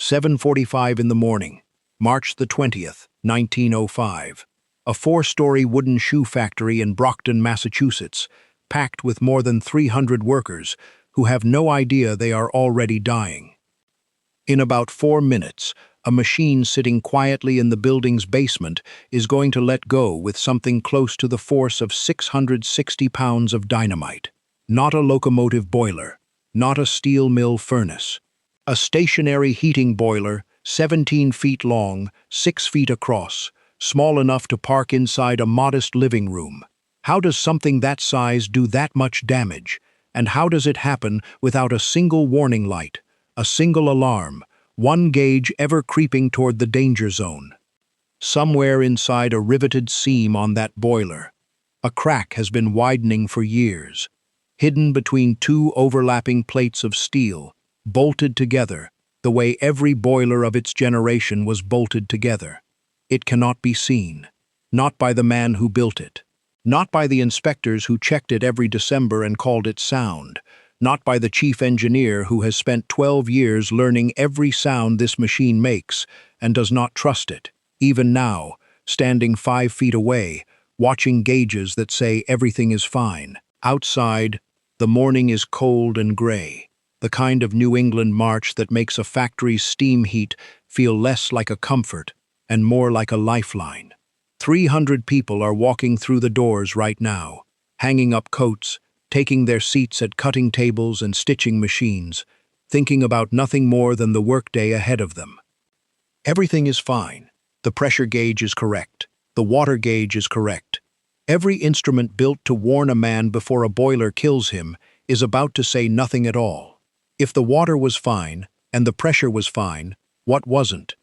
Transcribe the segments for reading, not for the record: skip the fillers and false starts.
7:45 in the morning, March the 20th, 1905. A four-story wooden shoe factory in Brockton, Massachusetts, packed with more than 300 workers who have no idea they are already dying. In about 4 minutes, a machine sitting quietly in the building's basement is going to let go with something close to the force of 660 pounds of dynamite. Not a locomotive boiler, not a steel mill furnace. A stationary heating boiler, 17 feet long, 6 feet across, small enough to park inside a modest living room. How does something that size do that much damage? And how does it happen without a single warning light, a single alarm, one gauge ever creeping toward the danger zone? Somewhere inside a riveted seam on that boiler, a crack has been widening for years, hidden between two overlapping plates of steel, bolted together, the way every boiler of its generation was bolted together. It cannot be seen, not by the man who built it, not by the inspectors who checked it every December and called it sound, not by the chief engineer who has spent 12 years learning every sound this machine makes and does not trust it, even now, standing 5 feet away, watching gauges that say everything is fine. Outside, the morning is cold and gray, the kind of New England March that makes a factory's steam heat feel less like a comfort and more like a lifeline. 300 people are walking through the doors right now, hanging up coats, taking their seats at cutting tables and stitching machines, thinking about nothing more than the workday ahead of them. Everything is fine. The pressure gauge is correct. The water gauge is correct. Every instrument built to warn a man before a boiler kills him is about to say nothing at all. If the water was fine and the pressure was fine, what wasn't?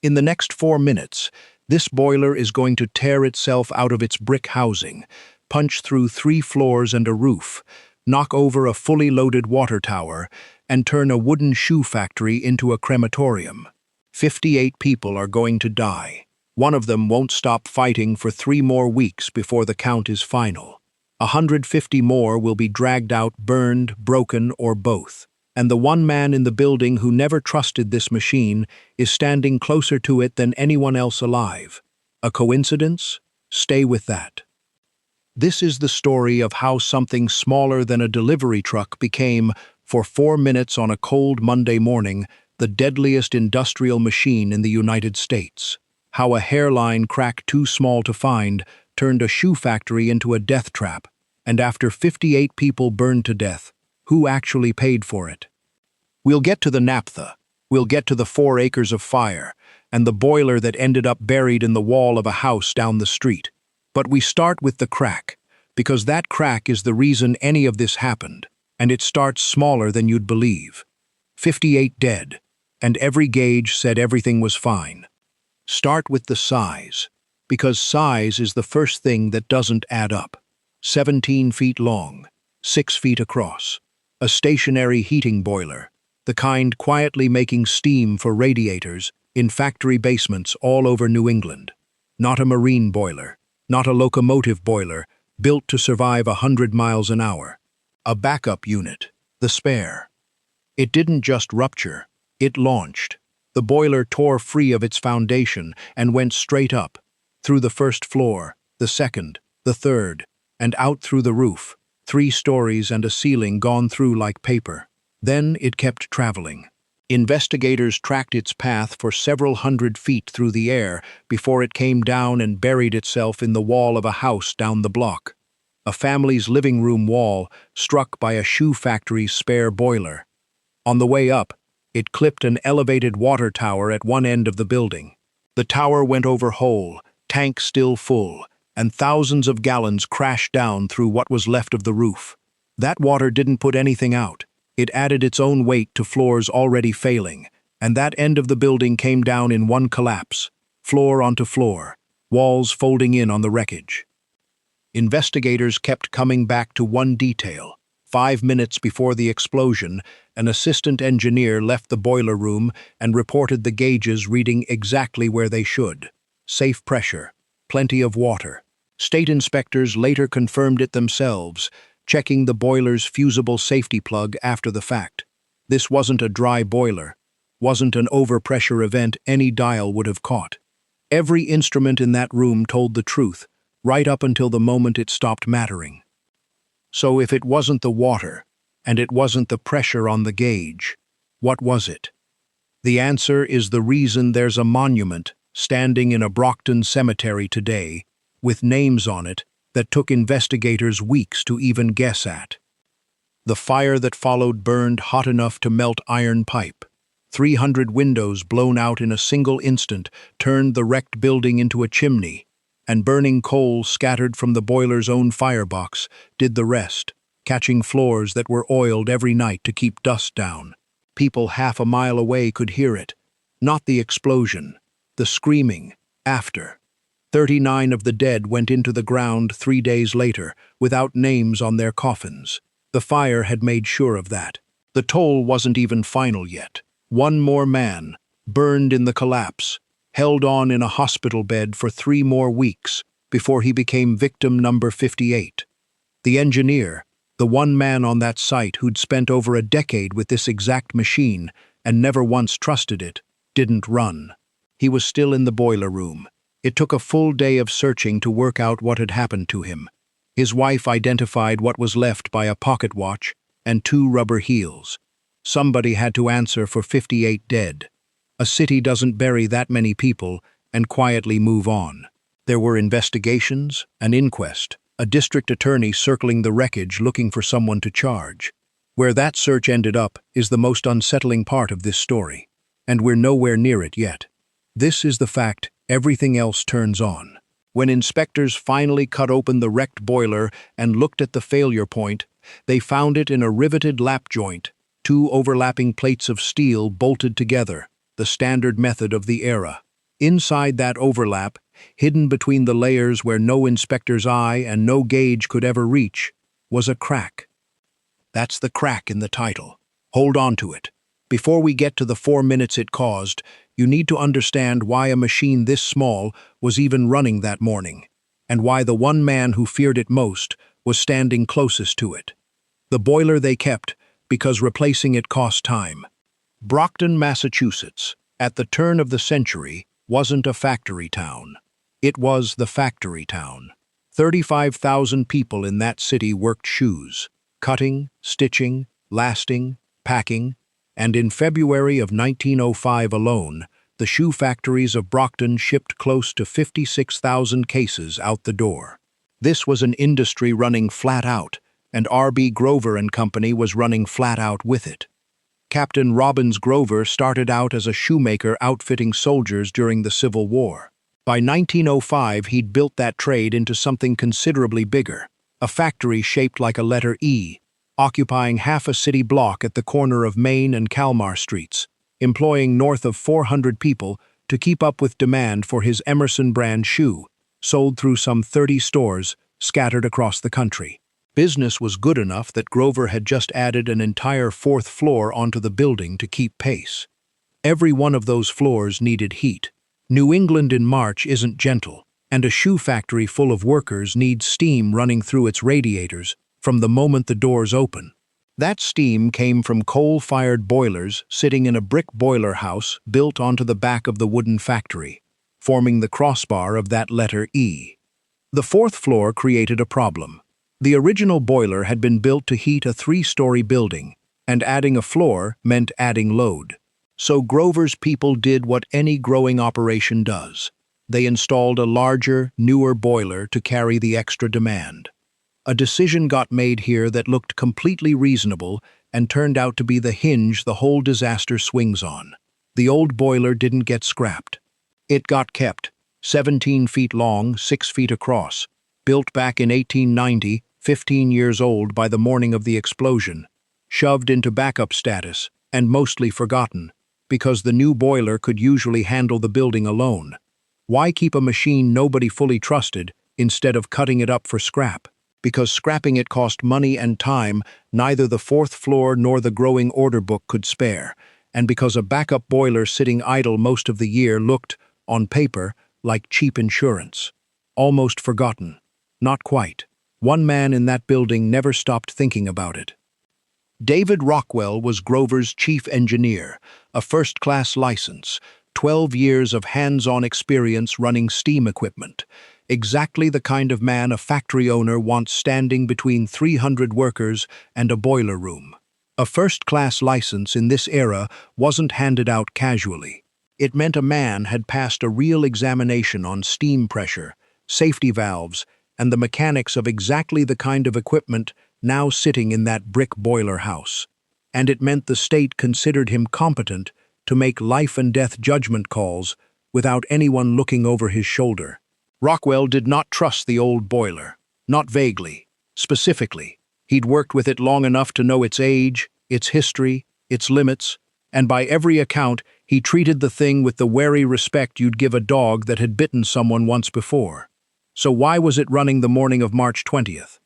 In the next 4 minutes, this boiler is going to tear itself out of its brick housing, punch through 3 floors and a roof, knock over a fully loaded water tower, and turn a wooden shoe factory into a crematorium. 58 people are going to die. One of them won't stop fighting for 3 more weeks before the count is final. 150 more will be dragged out, burned, broken, or both. And the one man in the building who never trusted this machine is standing closer to it than anyone else alive. A coincidence? Stay with that. This is the story of how something smaller than a delivery truck became, for 4 minutes on a cold Monday morning, the deadliest industrial machine in the United States. How a hairline crack too small to find turned a shoe factory into a death trap, and after 58 people burned to death, who actually paid for it? We'll get to the naphtha. We'll get to the 4 acres of fire and the boiler that ended up buried in the wall of a house down the street. But we start with the crack, because that crack is the reason any of this happened, and it starts smaller than you'd believe. 58 dead, and every gauge said everything was fine. Start with the size, because size is the first thing that doesn't add up. 17 feet long, 6 feet across. A stationary heating boiler, the kind quietly making steam for radiators in factory basements all over New England. Not a marine boiler, not a locomotive boiler built to survive 100 miles an hour. A backup unit, the spare. It didn't just rupture, it launched. The boiler tore free of its foundation and went straight up, through the first floor, the second, the third, and out through the roof. 3 stories and a ceiling gone through like paper. Then it kept traveling. Investigators tracked its path for several hundred feet through the air before it came down and buried itself in the wall of a house down the block. A family's living room wall struck by a shoe factory's spare boiler. On the way up, it clipped an elevated water tower at one end of the building. The tower went over whole, tank still full, and thousands of gallons crashed down through what was left of the roof. That water didn't put anything out. It added its own weight to floors already failing, and that end of the building came down in one collapse, floor onto floor, walls folding in on the wreckage. Investigators kept coming back to one detail. 5 minutes before the explosion, an assistant engineer left the boiler room and reported the gauges reading exactly where they should. Safe pressure, plenty of water. State inspectors later confirmed it themselves, checking the boiler's fusible safety plug after the fact. This wasn't a dry boiler. wasn't an overpressure event any dial would have caught. Every instrument in that room told the truth, right up until the moment it stopped mattering. So if it wasn't the water, and it wasn't the pressure on the gauge, what was it? The answer is the reason there's a monument standing in a Brockton cemetery today, with names on it that took investigators weeks to even guess at. The fire that followed burned hot enough to melt iron pipe. 300 windows blown out in a single instant turned the wrecked building into a chimney, and burning coal scattered from the boiler's own firebox did the rest, catching floors that were oiled every night to keep dust down. People half a mile away could hear it. Not the explosion, the screaming, after. 39 of the dead went into the ground 3 days later, without names on their coffins. The fire had made sure of that. The toll wasn't even final yet. One more man, burned in the collapse, held on in a hospital bed for 3 more weeks before he became victim number 58. The engineer, the one man on that site who'd spent over a decade with this exact machine and never once trusted it, didn't run. He was still in the boiler room. It took a full day of searching to work out what had happened to him. His wife identified what was left by a pocket watch and 2 rubber heels. Somebody had to answer for 58 dead. A city doesn't bury that many people and quietly move on. There were investigations, an inquest, a district attorney circling the wreckage looking for someone to charge. Where that search ended up is the most unsettling part of this story, and we're nowhere near it yet. This is the fact everything else turns on. When inspectors finally cut open the wrecked boiler and looked at the failure point, they found it in a riveted lap joint, 2 overlapping plates of steel bolted together, the standard method of the era. Inside that overlap, hidden between the layers where no inspector's eye and no gauge could ever reach, was a crack. That's the crack in the title. Hold on to it. Before we get to the 4 minutes it caused, you need to understand why a machine this small was even running that morning, and why the one man who feared it most was standing closest to it. The boiler they kept because replacing it cost time. Brockton, Massachusetts, at the turn of the century, wasn't a factory town. It was the factory town. 35,000 people in that city worked shoes, cutting, stitching, lasting, packing, and in February of 1905 alone, the shoe factories of Brockton shipped close to 56,000 cases out the door. This was an industry running flat out, and R.B. Grover and Company was running flat out with it. Captain Robbins Grover started out as a shoemaker outfitting soldiers during the Civil War. By 1905, he'd built that trade into something considerably bigger, a factory shaped like a letter E, occupying half a city block at the corner of Main and Kalmar Streets, employing north of 400 people to keep up with demand for his Emerson brand shoe, sold through some 30 stores scattered across the country. Business was good enough that Grover had just added an entire 4th floor onto the building to keep pace. Every one of those floors needed heat. New England in March isn't gentle, and a shoe factory full of workers needs steam running through its radiators from the moment the doors open. That steam came from coal-fired boilers sitting in a brick boiler house built onto the back of the wooden factory, forming the crossbar of that letter E. The 4th floor created a problem. The original boiler had been built to heat a 3-story building, and adding a floor meant adding load. So Grover's people did what any growing operation does. They installed a larger, newer boiler to carry the extra demand. A decision got made here that looked completely reasonable and turned out to be the hinge the whole disaster swings on. The old boiler didn't get scrapped. It got kept, 17 feet long, 6 feet across, built back in 1890, 15 years old by the morning of the explosion, shoved into backup status, and mostly forgotten, because the new boiler could usually handle the building alone. Why keep a machine nobody fully trusted instead of cutting it up for scrap? Because scrapping it cost money and time neither the 4th floor nor the growing order book could spare, and because a backup boiler sitting idle most of the year looked, on paper, like cheap insurance. Almost forgotten. Not quite. One man in that building never stopped thinking about it. David Rockwell was Grover's chief engineer, a first-class license, 12 years of hands-on experience running steam equipment. Exactly the kind of man a factory owner wants standing between 300 workers and a boiler room. A first-class license in this era wasn't handed out casually. It meant a man had passed a real examination on steam pressure, safety valves, and the mechanics of exactly the kind of equipment now sitting in that brick boiler house. And it meant the state considered him competent to make life-and-death judgment calls without anyone looking over his shoulder. Rockwell did not trust the old boiler, not vaguely, specifically. He'd worked with it long enough to know its age, its history, its limits, and by every account, he treated the thing with the wary respect you'd give a dog that had bitten someone once before. So why was it running the morning of March 20th?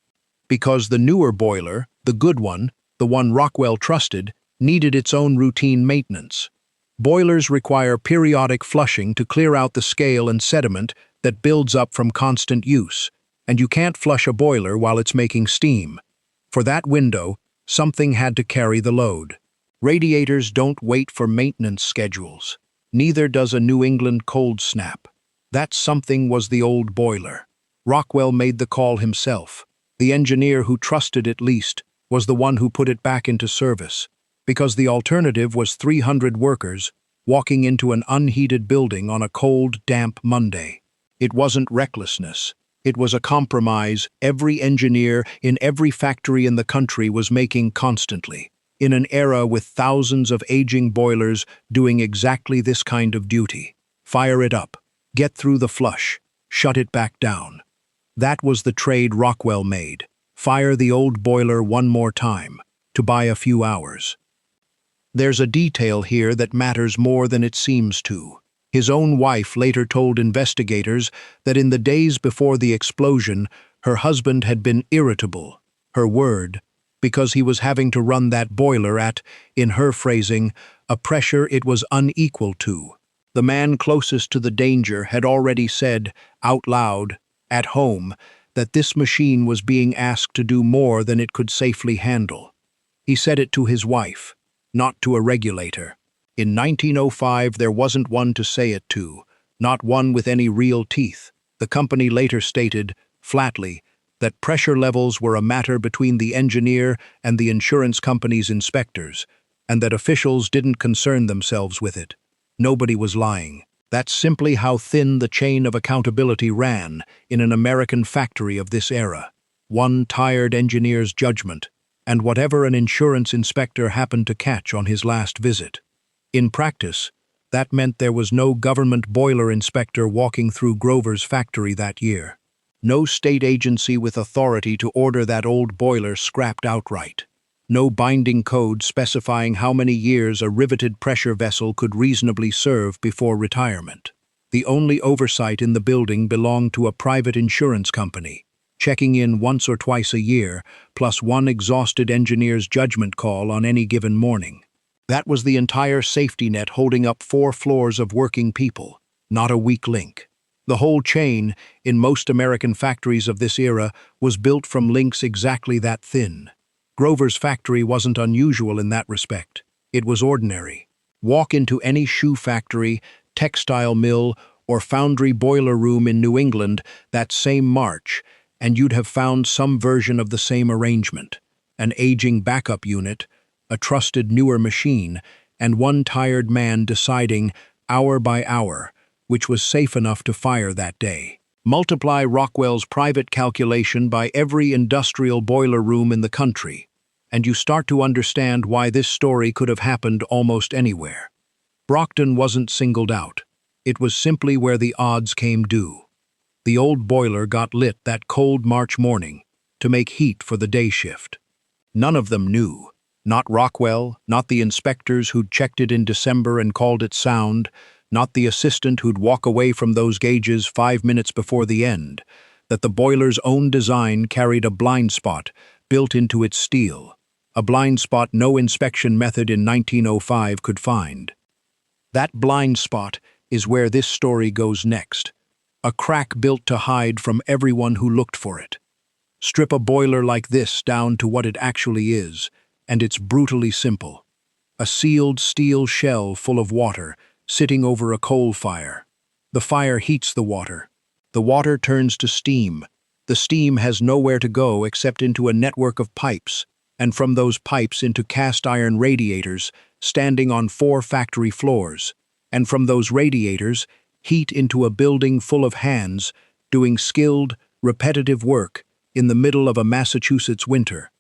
Because the newer boiler, the good one, the one Rockwell trusted, needed its own routine maintenance. Boilers require periodic flushing to clear out the scale and sediment that builds up from constant use, and you can't flush a boiler while it's making steam. For that window, something had to carry the load. Radiators don't wait for maintenance schedules. Neither does a New England cold snap. That something was the old boiler. Rockwell made the call himself. The engineer who trusted it least was the one who put it back into service, because the alternative was 300 workers walking into an unheated building on a cold, damp Monday. It wasn't recklessness. It was a compromise every engineer in every factory in the country was making constantly, in an era with thousands of aging boilers doing exactly this kind of duty. Fire it up, get through the flush, shut it back down. That was the trade Rockwell made. Fire the old boiler one more time, to buy a few hours. There's a detail here that matters more than it seems to. His own wife later told investigators that in the days before the explosion, her husband had been irritable, her word, because he was having to run that boiler at, in her phrasing, a pressure it was unequal to. The man closest to the danger had already said, out loud, at home, that this machine was being asked to do more than it could safely handle. He said it to his wife, not to a regulator. In 1905, there wasn't one to say it to, not one with any real teeth. The company later stated, flatly, that pressure levels were a matter between the engineer and the insurance company's inspectors, and that officials didn't concern themselves with it. Nobody was lying. That's simply how thin the chain of accountability ran in an American factory of this era. One tired engineer's judgment, and whatever an insurance inspector happened to catch on his last visit. In practice, that meant there was no government boiler inspector walking through Grover's factory that year. No state agency with authority to order that old boiler scrapped outright. No binding code specifying how many years a riveted pressure vessel could reasonably serve before retirement. The only oversight in the building belonged to a private insurance company, checking in once or twice a year, plus one exhausted engineer's judgment call on any given morning. That was the entire safety net holding up 4 floors of working people, not a weak link. The whole chain, in most American factories of this era, was built from links exactly that thin. Grover's factory wasn't unusual in that respect. It was ordinary. Walk into any shoe factory, textile mill, or foundry boiler room in New England that same March, and you'd have found some version of the same arrangement. An aging backup unit, a trusted newer machine, and one tired man deciding, hour by hour, which was safe enough to fire that day. Multiply Rockwell's private calculation by every industrial boiler room in the country, and you start to understand why this story could have happened almost anywhere. Brockton wasn't singled out. It was simply where the odds came due. The old boiler got lit that cold March morning to make heat for the day shift. None of them knew. Not Rockwell, not the inspectors who'd checked it in December and called it sound, not the assistant who'd walk away from those gauges 5 minutes before the end, that the boiler's own design carried a blind spot built into its steel, a blind spot no inspection method in 1905 could find. That blind spot is where this story goes next, a crack built to hide from everyone who looked for it. Strip a boiler like this down to what it actually is, and it's brutally simple. A sealed steel shell full of water, sitting over a coal fire. The fire heats the water. The water turns to steam. The steam has nowhere to go except into a network of pipes, and from those pipes into cast iron radiators standing on 4 factory floors, and from those radiators, heat into a building full of hands doing skilled, repetitive work in the middle of a Massachusetts winter.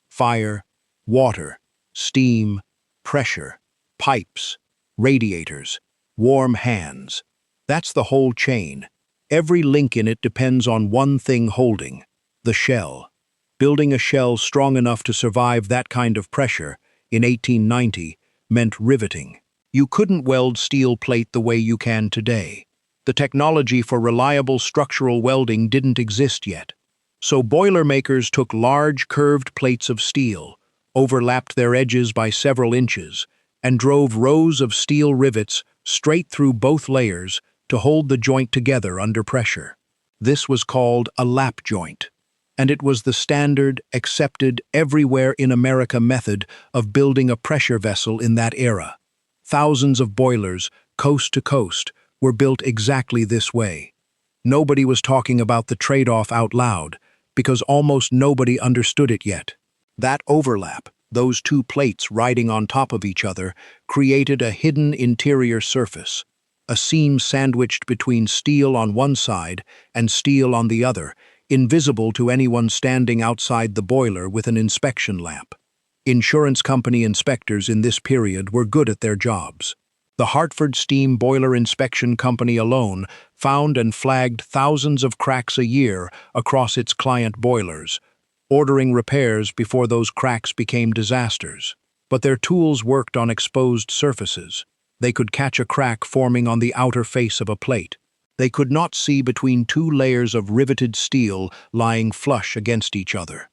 Fire, water, steam, pressure, pipes, radiators, warm hands. That's the whole chain. Every link in it depends on one thing holding: the shell. Building a shell strong enough to survive that kind of pressure in 1890 meant riveting. You couldn't weld steel plate the way you can today. The technology for reliable structural welding didn't exist yet. So boilermakers took large curved plates of steel, overlapped their edges by several inches, and drove rows of steel rivets straight through both layers to hold the joint together under pressure. This was called a lap joint, and it was the standard, accepted, everywhere in America method of building a pressure vessel in that era. Thousands of boilers, coast to coast, were built exactly this way. Nobody was talking about the trade-off out loud, because almost nobody understood it yet. That overlap, those 2 plates riding on top of each other, created a hidden interior surface, a seam sandwiched between steel on one side and steel on the other, invisible to anyone standing outside the boiler with an inspection lamp. Insurance company inspectors in this period were good at their jobs. The Hartford Steam Boiler Inspection Company alone found and flagged thousands of cracks a year across its client boilers, ordering repairs before those cracks became disasters. But their tools worked on exposed surfaces. They could catch a crack forming on the outer face of a plate. They could not see between 2 layers of riveted steel lying flush against each other.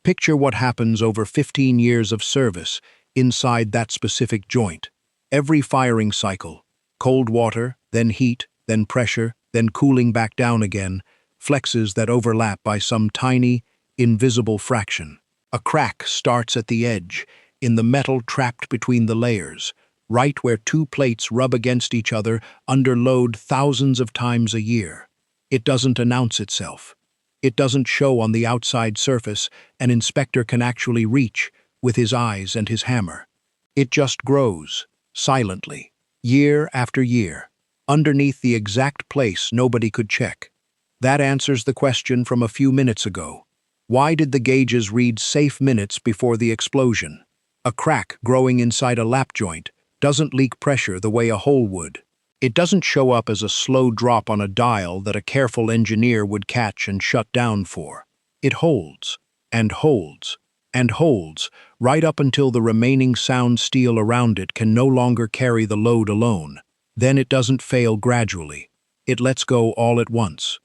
Picture what happens over 15 years of service inside that specific joint. Every firing cycle, cold water, then heat, then pressure, then cooling back down again, flexes that overlap by some tiny, invisible fraction. A crack starts at the edge, in the metal trapped between the layers, right where 2 plates rub against each other under load thousands of times a year. It doesn't announce itself. It doesn't show on the outside surface an inspector can actually reach with his eyes and his hammer. It just grows, silently, year after year, underneath the exact place nobody could check. That answers the question from a few minutes ago. Why did the gauges read safe minutes before the explosion? A crack growing inside a lap joint doesn't leak pressure the way a hole would. It doesn't show up as a slow drop on a dial that a careful engineer would catch and shut down for. It holds, and holds, and holds, right up until the remaining sound steel around it can no longer carry the load alone. Then it doesn't fail gradually. It lets go all at once.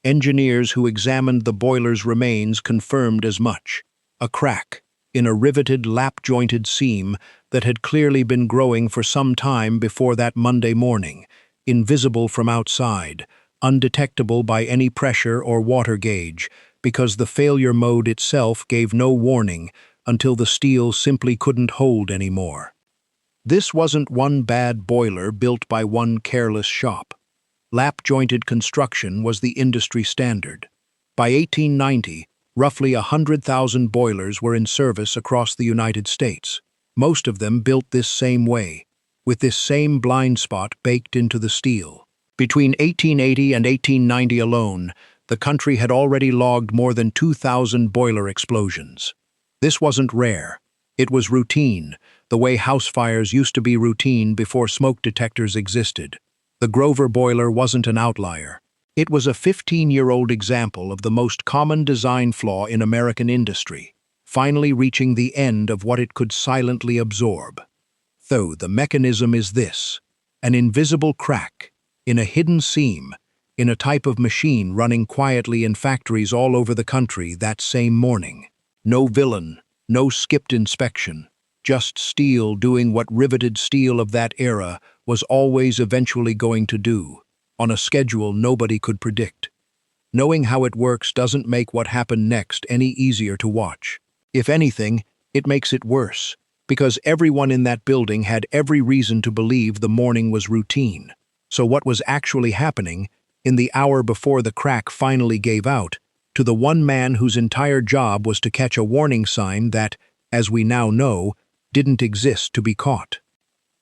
Engineers who examined the boiler's remains confirmed as much. A crack in a riveted, lap-jointed seam that had clearly been growing for some time before that Monday morning, invisible from outside, undetectable by any pressure or water gauge, because the failure mode itself gave no warning until the steel simply couldn't hold anymore. This wasn't one bad boiler built by one careless shop. Lap-jointed construction was the industry standard. By 1890, roughly 100,000 boilers were in service across the United States. Most of them built this same way, with this same blind spot baked into the steel. Between 1880 and 1890 alone, the country had already logged more than 2,000 boiler explosions. This wasn't rare. It was routine, the way house fires used to be routine before smoke detectors existed. The Grover boiler wasn't an outlier. It was a 15-year-old example of the most common design flaw in American industry, finally reaching the end of what it could silently absorb. Though the mechanism is this: an invisible crack, in a hidden seam, in a type of machine running quietly in factories all over the country that same morning. No villain, no skipped inspection, just steel doing what riveted steel of that era was always eventually going to do, on a schedule nobody could predict. Knowing how it works doesn't make what happened next any easier to watch. If anything, It makes it worse, because everyone in that building had every reason to believe the morning was routine. So what was actually happening, in the hour before the crack finally gave out, to the one man whose entire job was to catch a warning sign that, as we now know, didn't exist to be caught?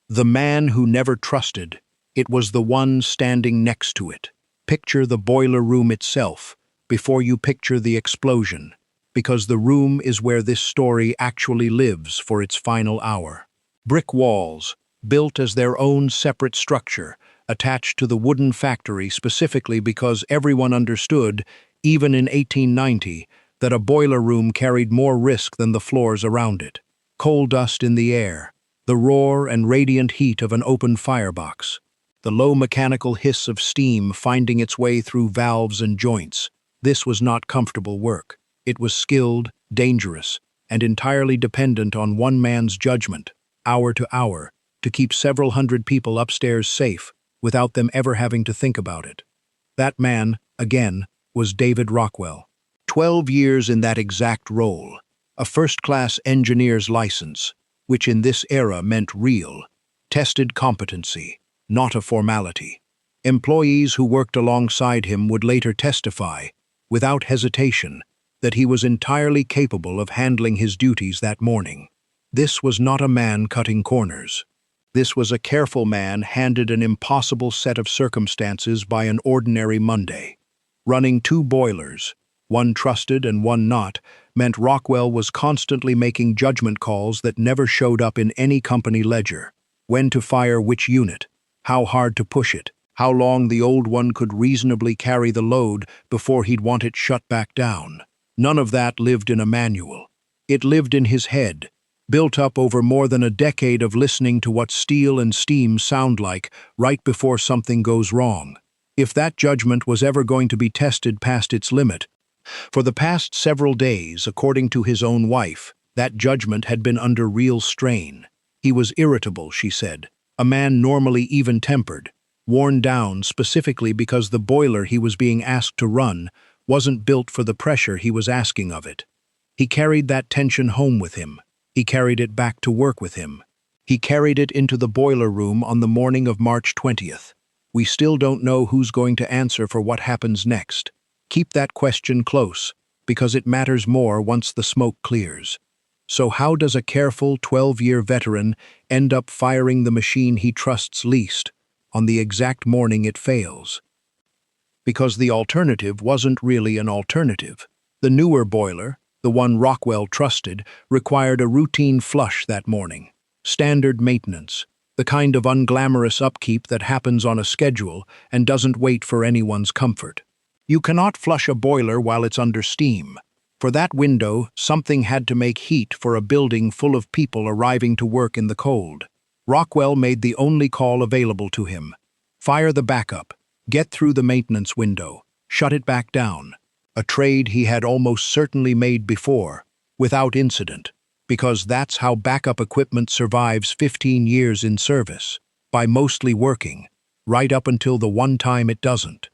The man who never trusted, it was the one standing next to it. Picture the boiler room itself, before you picture the explosion, because the room is where this story actually lives for its final hour. Brick walls, built as their own separate structure, attached to the wooden factory specifically because everyone understood, even in 1890, that a boiler room carried more risk than the floors around it. Coal dust in the air, the roar and radiant heat of an open firebox, the low mechanical hiss of steam finding its way through valves and joints. This was not comfortable work. It was skilled, dangerous, and entirely dependent on one man's judgment, hour to hour, to keep several hundred people upstairs safe without them ever having to think about it. That man, again, was David Rockwell. 12 years in that exact role, a first-class engineer's license, which in this era meant real, tested competency, not a formality. Employees who worked alongside him would later testify, without hesitation, that he was entirely capable of handling his duties that morning. This was not a man cutting corners. This was a careful man handed an impossible set of circumstances by an ordinary Monday. Running 2 boilers, one trusted and one not, meant Rockwell was constantly making judgment calls that never showed up in any company ledger. When to fire which unit, how hard to push it, how long the old one could reasonably carry the load before he'd want it shut back down. None of that lived in a manual. It lived in his head, built up over more than a decade of listening to what steel and steam sound like right before something goes wrong. If that judgment was ever going to be tested past its limit, for the past several days, according to his own wife, that judgment had been under real strain. He was irritable, she said, a man normally even-tempered, worn down specifically because the boiler he was being asked to run wasn't built for the pressure he was asking of it. He carried that tension home with him. He carried it back to work with him. He carried it into the boiler room on the morning of March 20th. We still don't know who's going to answer for what happens next. Keep that question close, because it matters more once the smoke clears. So how does a careful 12-year veteran end up firing the machine he trusts least on the exact morning it fails? Because the alternative wasn't really an alternative. The newer boiler, the one Rockwell trusted, required a routine flush that morning. Standard maintenance, the kind of unglamorous upkeep that happens on a schedule and doesn't wait for anyone's comfort. You cannot flush a boiler while it's under steam. For that window, something had to make heat for a building full of people arriving to work in the cold. Rockwell made the only call available to him. Fire the backup, get through the maintenance window, shut it back down. A trade he had almost certainly made before, without incident, because that's how backup equipment survives 15 years in service, by mostly working, right up until the one time it doesn't.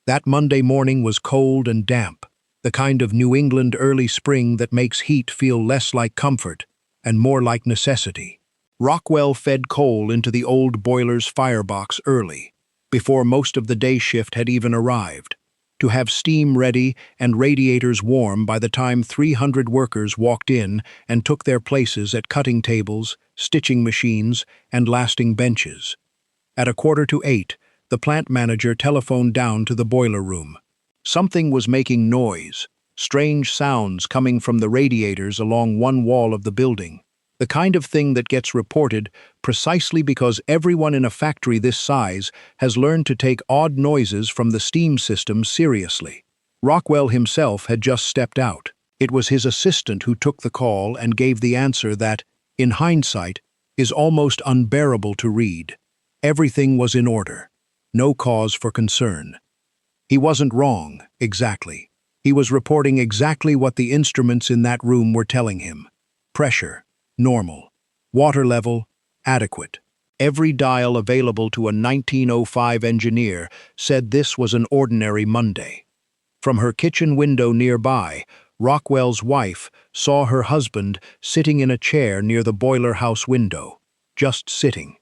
That Monday morning was cold and damp, the kind of New England early spring that makes heat feel less like comfort and more like necessity. Rockwell fed coal into the old boiler's firebox early, before most of the day shift had even arrived, to have steam ready and radiators warm by the time 300 workers walked in and took their places at cutting tables, stitching machines, and lasting benches. At 7:45, the plant manager telephoned down to the boiler room. Something was making noise, strange sounds coming from the radiators along one wall of the building. The kind of thing that gets reported precisely because everyone in a factory this size has learned to take odd noises from the steam system seriously. Rockwell himself had just stepped out. It was his assistant who took the call and gave the answer that, in hindsight, is almost unbearable to read. Everything was in order. No cause for concern. He wasn't wrong, exactly. He was reporting exactly what the instruments in that room were telling him. Pressure, normal. Water level, adequate. Every dial available to a 1905 engineer said this was an ordinary Monday. From her kitchen window nearby, Rockwell's wife saw her husband sitting in a chair near the boiler house window, just sitting.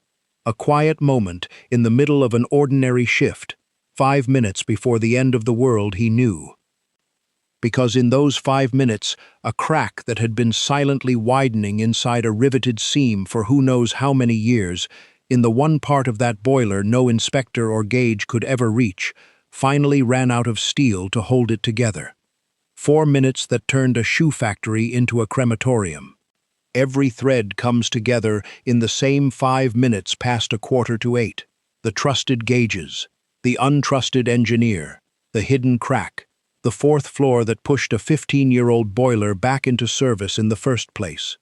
A quiet moment in the middle of an ordinary shift, 5 minutes before the end of the world he knew. Because in those 5 minutes, a crack that had been silently widening inside a riveted seam for who knows how many years, in the one part of that boiler no inspector or gauge could ever reach, finally ran out of steel to hold it together. 4 minutes that turned a shoe factory into a crematorium. Every thread comes together in the same 5 minutes past 7:45. The trusted gauges, the untrusted engineer, the hidden crack, the fourth floor that pushed a 15-year-old boiler back into service in the first place.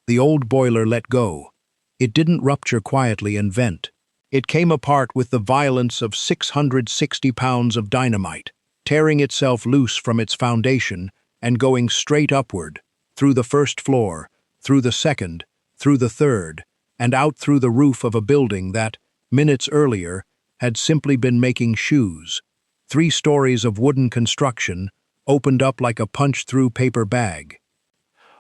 The old boiler let go. It didn't rupture quietly and vent. It came apart with the violence of 660 pounds of dynamite, tearing itself loose from its foundation and going straight upward, through the first floor, through the second, through the third, and out through the roof of a building that, minutes earlier, had simply been making shoes. 3 stories of wooden construction opened up like a punch-through paper bag.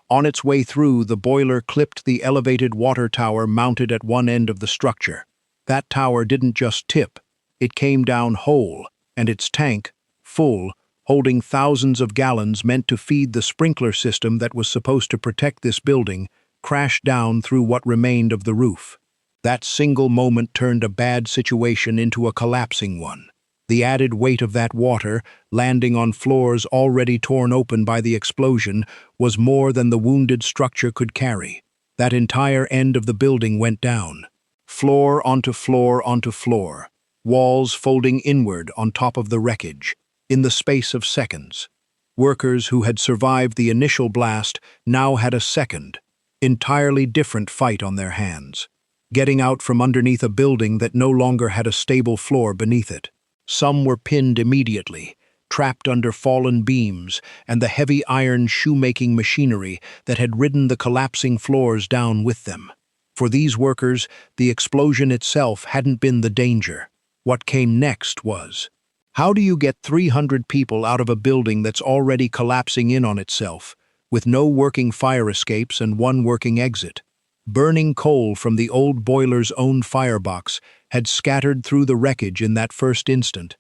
On its way through, the boiler clipped the elevated water tower mounted at one end of the structure. That tower didn't just tip, it came down whole, and its tank, full, holding thousands of gallons meant to feed the sprinkler system that was supposed to protect this building, crashed down through what remained of the roof. That single moment turned a bad situation into a collapsing one. The added weight of that water, landing on floors already torn open by the explosion, was more than the wounded structure could carry. That entire end of the building went down. Floor onto floor onto floor, walls folding inward on top of the wreckage, in the space of seconds. Workers who had survived the initial blast now had a second, entirely different fight on their hands, getting out from underneath a building that no longer had a stable floor beneath it. Some were pinned immediately, trapped under fallen beams and the heavy iron shoemaking machinery that had ridden the collapsing floors down with them. For these workers, the explosion itself hadn't been the danger. What came next was, how do you get 300 people out of a building that's already collapsing in on itself, with no working fire escapes and one working exit? Burning coal from the old boiler's own firebox had scattered through the wreckage in that first instant,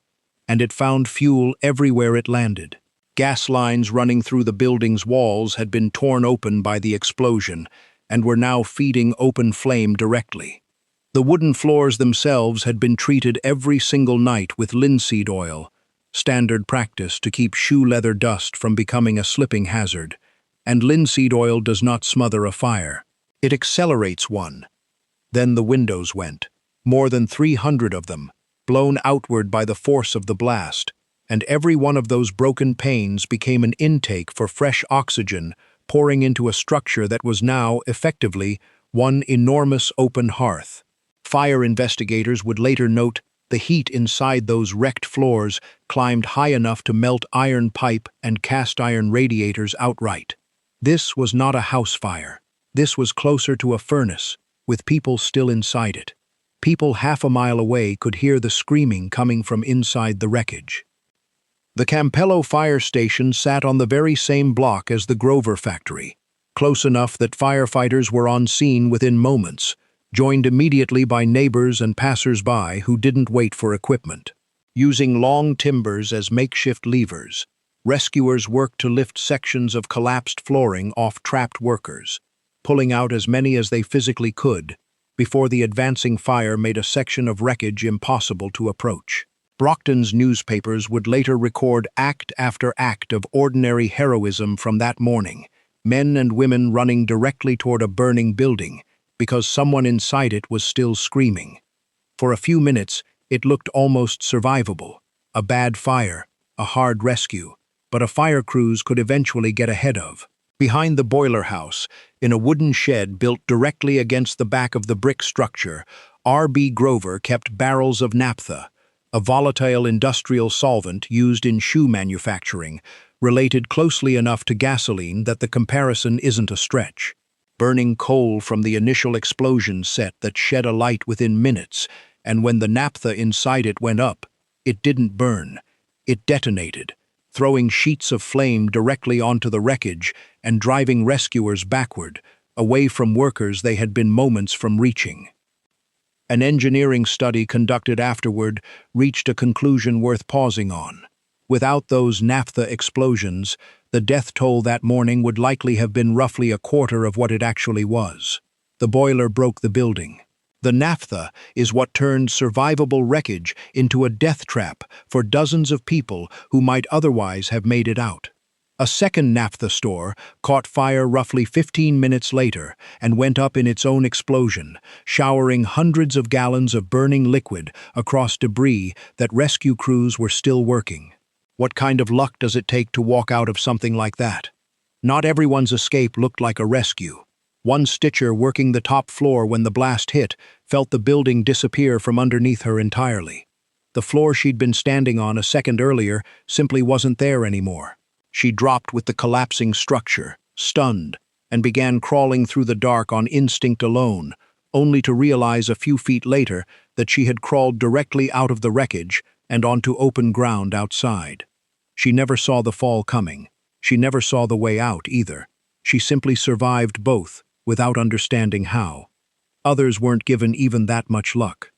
and it found fuel everywhere it landed. Gas lines running through the building's walls had been torn open by the explosion and were now feeding open flame directly. The wooden floors themselves had been treated every single night with linseed oil, standard practice to keep shoe leather dust from becoming a slipping hazard, and linseed oil does not smother a fire. It accelerates one. Then the windows went, more than 300 of them, blown outward by the force of the blast, and every one of those broken panes became an intake for fresh oxygen pouring into a structure that was now, effectively, one enormous open hearth. Fire investigators would later note the heat inside those wrecked floors climbed high enough to melt iron pipe and cast iron radiators outright. This was not a house fire. This was closer to a furnace, with people still inside it. People half a mile away could hear the screaming coming from inside the wreckage. The Campello fire station sat on the very same block as the Grover factory, close enough that firefighters were on scene within moments, joined immediately by neighbors and passers-by who didn't wait for equipment. Using long timbers as makeshift levers, rescuers worked to lift sections of collapsed flooring off trapped workers, pulling out as many as they physically could, before the advancing fire made a section of wreckage impossible to approach. Brockton's newspapers would later record act after act of ordinary heroism from that morning, men and women running directly toward a burning building, because someone inside it was still screaming. For a few minutes, it looked almost survivable. A bad fire, a hard rescue, but a fire crews could eventually get ahead of. Behind the boiler house, in a wooden shed built directly against the back of the brick structure, R.B. Grover kept barrels of naphtha, a volatile industrial solvent used in shoe manufacturing, related closely enough to gasoline that the comparison isn't a stretch. Burning coal from the initial explosion set that shed a light within minutes, and when the naphtha inside it went up, it didn't burn. It detonated. throwing sheets of flame directly onto the wreckage and driving rescuers backward, away from workers they had been moments from reaching. An engineering study conducted afterward reached a conclusion worth pausing on. Without those naphtha explosions, the death toll that morning would likely have been roughly a quarter of what it actually was. The boiler broke the building. The naphtha is what turned survivable wreckage into a death trap for dozens of people who might otherwise have made it out. A second naphtha store caught fire roughly 15 minutes later and went up in its own explosion, showering hundreds of gallons of burning liquid across debris that rescue crews were still working. What kind of luck does it take to walk out of something like that? Not everyone's escape looked like a rescue. One stitcher working the top floor when the blast hit felt the building disappear from underneath her entirely. The floor she'd been standing on a second earlier simply wasn't there anymore. She dropped with the collapsing structure, stunned, and began crawling through the dark on instinct alone, only to realize a few feet later that she had crawled directly out of the wreckage and onto open ground outside. She never saw the fall coming. She never saw the way out either. She simply survived both, without understanding how. Others weren't given even that much luck.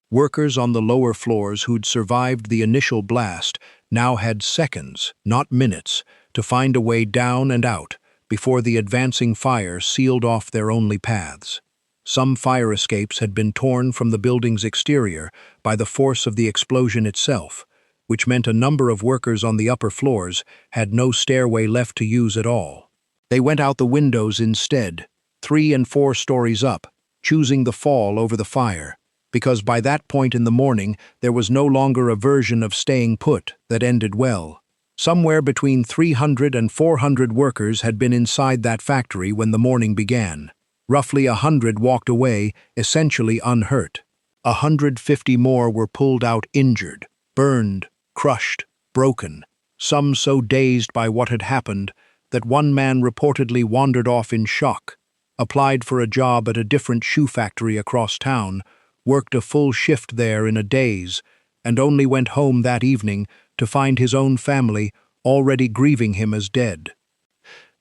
Workers on the lower floors who'd survived the initial blast now had seconds, not minutes, to find a way down and out before the advancing fire sealed off their only paths. Some fire escapes had been torn from the building's exterior by the force of the explosion itself, which meant a number of workers on the upper floors had no stairway left to use at all. They went out the windows instead, 3 and 4 stories up, choosing the fall over the fire, because by that point in the morning there was no longer a version of staying put that ended well. Somewhere between 300 and 400 workers had been inside that factory when the morning began. Roughly 100 walked away, essentially unhurt. 150 more were pulled out injured, burned, crushed, broken, some so dazed by what had happened that one man reportedly wandered off in shock, applied for a job at a different shoe factory across town, worked a full shift there in a daze, and only went home that evening to find his own family already grieving him as dead.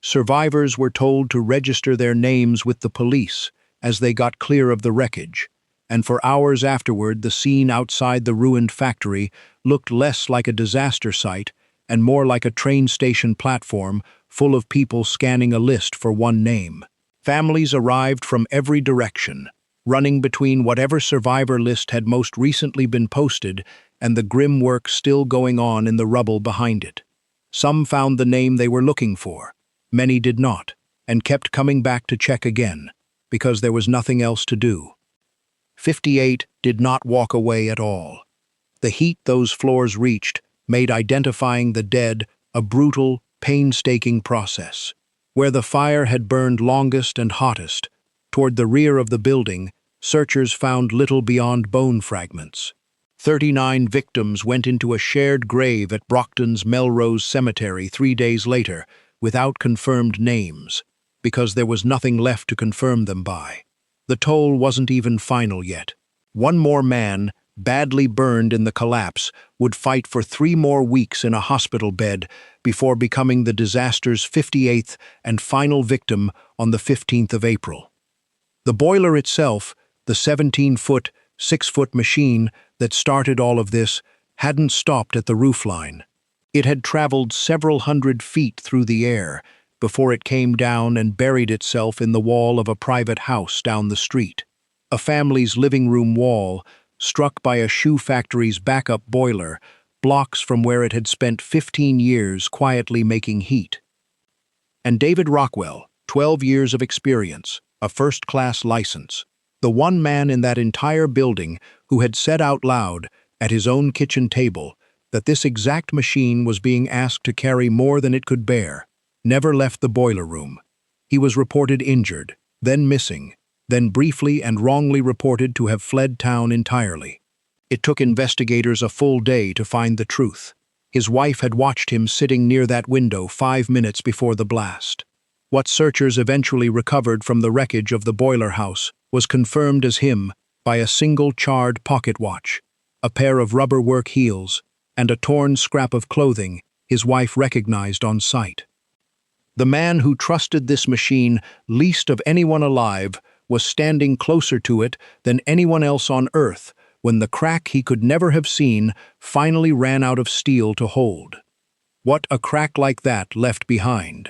Survivors were told to register their names with the police as they got clear of the wreckage, and for hours afterward the scene outside the ruined factory looked less like a disaster site and more like a train station platform full of people scanning a list for one name. Families arrived from every direction, running between whatever survivor list had most recently been posted and the grim work still going on in the rubble behind it. Some found the name they were looking for. Many did not, and kept coming back to check again, because there was nothing else to do. 58 did not walk away at all. The heat those floors reached made identifying the dead a brutal, painstaking process. Where the fire had burned longest and hottest, toward the rear of the building, searchers found little beyond bone fragments. 39 victims went into a shared grave at Brockton's Melrose Cemetery 3 days later, without confirmed names, because there was nothing left to confirm them by. The toll wasn't even final yet. One more man, badly burned in the collapse, would fight for 3 more weeks in a hospital bed before becoming the disaster's 58th and final victim on the 15th of April. The boiler itself, the 17-foot, 6-foot machine that started all of this, hadn't stopped at the roofline. It had traveled several hundred feet through the air before it came down and buried itself in the wall of a private house down the street. A family's living room wall, struck by a shoe factory's backup boiler, blocks from where it had spent 15 years quietly making heat. And David Rockwell, 12 years of experience, a first-class license, the one man in that entire building who had said out loud, at his own kitchen table, that this exact machine was being asked to carry more than it could bear, never left the boiler room. He was reported injured, then missing, then briefly and wrongly reported to have fled town entirely. It took investigators a full day to find the truth. His wife had watched him sitting near that window 5 minutes before the blast. What searchers eventually recovered from the wreckage of the boiler house was confirmed as him by a single charred pocket watch, a pair of rubber work heels, and a torn scrap of clothing, his wife recognized on sight. The man who trusted this machine least of anyone alive was standing closer to it than anyone else on Earth when the crack he could never have seen finally ran out of steel to hold. What a crack like that left behind.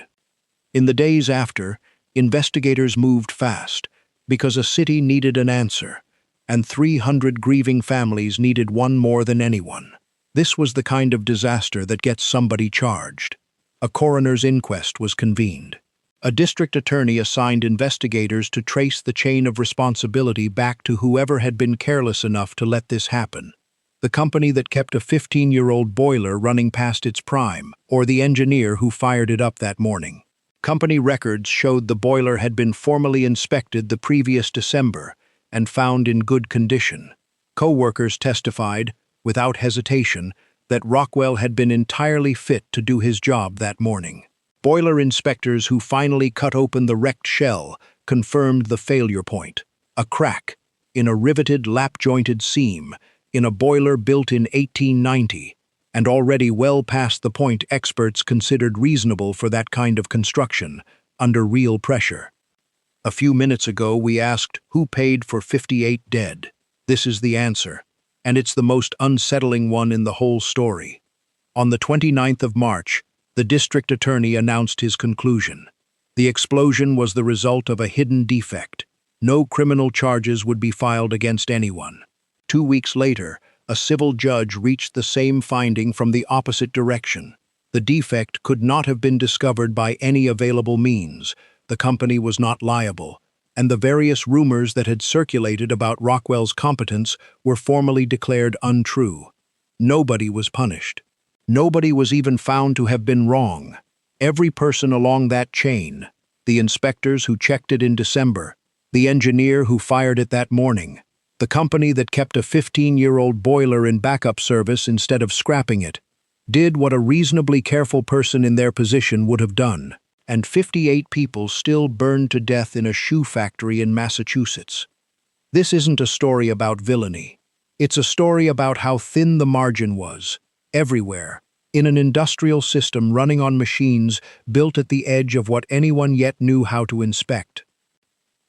In the days after, investigators moved fast because a city needed an answer, and 300 grieving families needed one more than anyone. This was the kind of disaster that gets somebody charged. A coroner's inquest was convened. A district attorney assigned investigators to trace the chain of responsibility back to whoever had been careless enough to let this happen. The company that kept a 15-year-old boiler running past its prime, or the engineer who fired it up that morning. Company records showed the boiler had been formally inspected the previous December and found in good condition. Co-workers testified, without hesitation, that Rockwell had been entirely fit to do his job that morning. Boiler inspectors who finally cut open the wrecked shell confirmed the failure point, a crack in a riveted lap-jointed seam in a boiler built in 1890, and already well past the point experts considered reasonable for that kind of construction, under real pressure. A few minutes ago we asked who paid for 58 dead. This is the answer, and it's the most unsettling one in the whole story. On the 29th of March, the district attorney announced his conclusion. The explosion was the result of a hidden defect. No criminal charges would be filed against anyone. 2 weeks later, a civil judge reached the same finding from the opposite direction. The defect could not have been discovered by any available means. The company was not liable, and the various rumors that had circulated about Rockwell's competence were formally declared untrue. Nobody was punished. Nobody was even found to have been wrong. Every person along that chain, the inspectors who checked it in December, the engineer who fired it that morning, the company that kept a 15-year-old boiler in backup service instead of scrapping it, did what a reasonably careful person in their position would have done, and 58 people still burned to death in a shoe factory in Massachusetts. This isn't a story about villainy. It's a story about how thin the margin was, everywhere, in an industrial system running on machines built at the edge of what anyone yet knew how to inspect.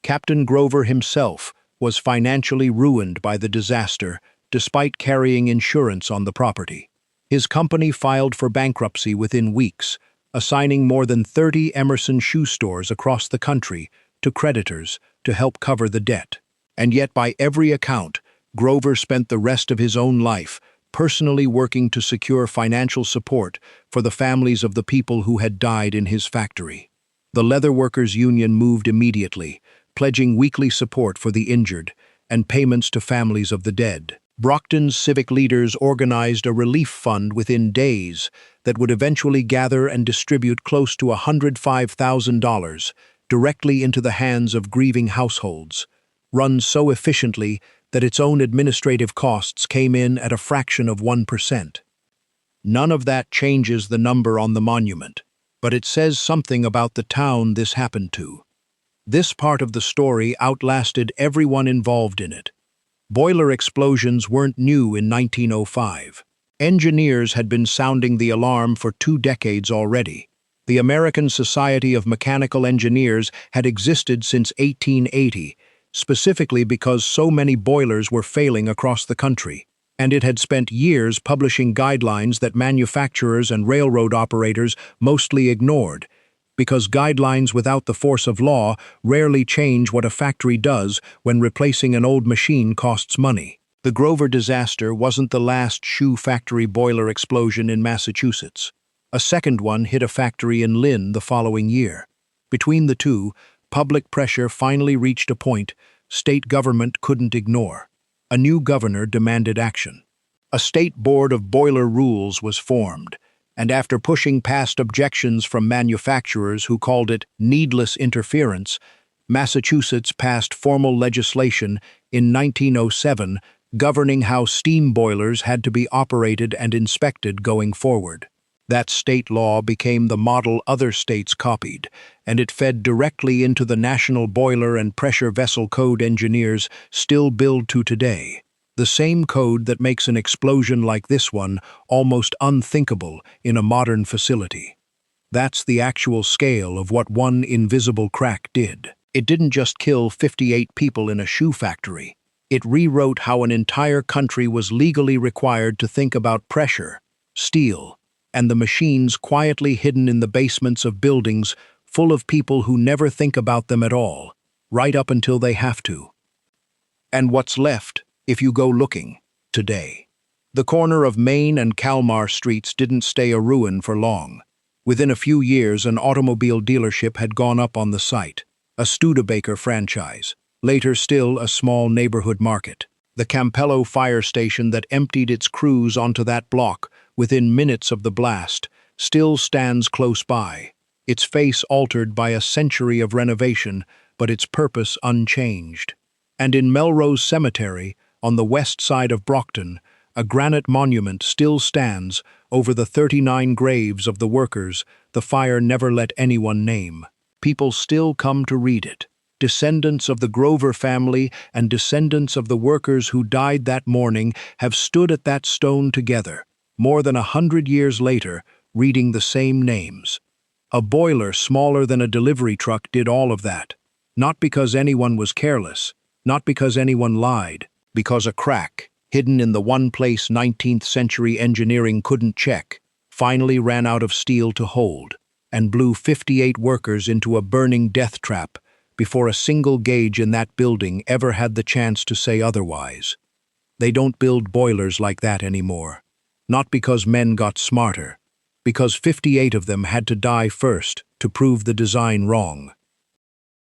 Captain Grover himself was financially ruined by the disaster, despite carrying insurance on the property. His company filed for bankruptcy within weeks, assigning more than 30 Emerson shoe stores across the country to creditors to help cover the debt. And yet, by every account, Grover spent the rest of his own life personally working to secure financial support for the families of the people who had died in his factory. The Leather Workers Union moved immediately, pledging weekly support for the injured and payments to families of the dead. Brockton's civic leaders organized a relief fund within days that would eventually gather and distribute close to $105,000 directly into the hands of grieving households, run so efficiently that its own administrative costs came in at a fraction of 1%. None of that changes the number on the monument, but it says something about the town this happened to. This part of the story outlasted everyone involved in it. Boiler explosions weren't new in 1905. Engineers had been sounding the alarm for 2 decades already. The American Society of Mechanical Engineers had existed since 1880, specifically because so many boilers were failing across the country, and it had spent years publishing guidelines that manufacturers and railroad operators mostly ignored, because guidelines without the force of law rarely change what a factory does when replacing an old machine costs money. The Grover disaster wasn't the last shoe factory boiler explosion in Massachusetts. A second one hit a factory in Lynn the following year. Between the two, public pressure finally reached a point state government couldn't ignore. A new governor demanded action. A state board of boiler rules was formed, and after pushing past objections from manufacturers who called it needless interference, Massachusetts passed formal legislation in 1907 governing how steam boilers had to be operated and inspected going forward. That state law became the model other states copied, and it fed directly into the National Boiler and Pressure Vessel Code engineers still build to today. The same code that makes an explosion like this one almost unthinkable in a modern facility. That's the actual scale of what one invisible crack did. It didn't just kill 58 people in a shoe factory. It rewrote how an entire country was legally required to think about pressure, steel, and the machines quietly hidden in the basements of buildings full of people who never think about them at all, right up until they have to. And what's left, if you go looking, today? The corner of Main and Kalmar streets didn't stay a ruin for long. Within a few years, an automobile dealership had gone up on the site, a Studebaker franchise, later still a small neighborhood market. The Campello fire station that emptied its crews onto that block within minutes of the blast still stands close by, its face altered by a century of renovation, but its purpose unchanged. And in Melrose Cemetery, on the west side of Brockton, a granite monument still stands over the 39 graves of the workers the fire never let anyone name. People still come to read it. Descendants of the Grover family and descendants of the workers who died that morning have stood at that stone together, more than 100 years later, reading the same names. A boiler smaller than a delivery truck did all of that. Not because anyone was careless, not because anyone lied, because a crack, hidden in the one place 19th century engineering couldn't check, finally ran out of steel to hold, and blew 58 workers into a burning death trap before a single gauge in that building ever had the chance to say otherwise. They don't build boilers like that anymore. Not because men got smarter, because 58 of them had to die first to prove the design wrong.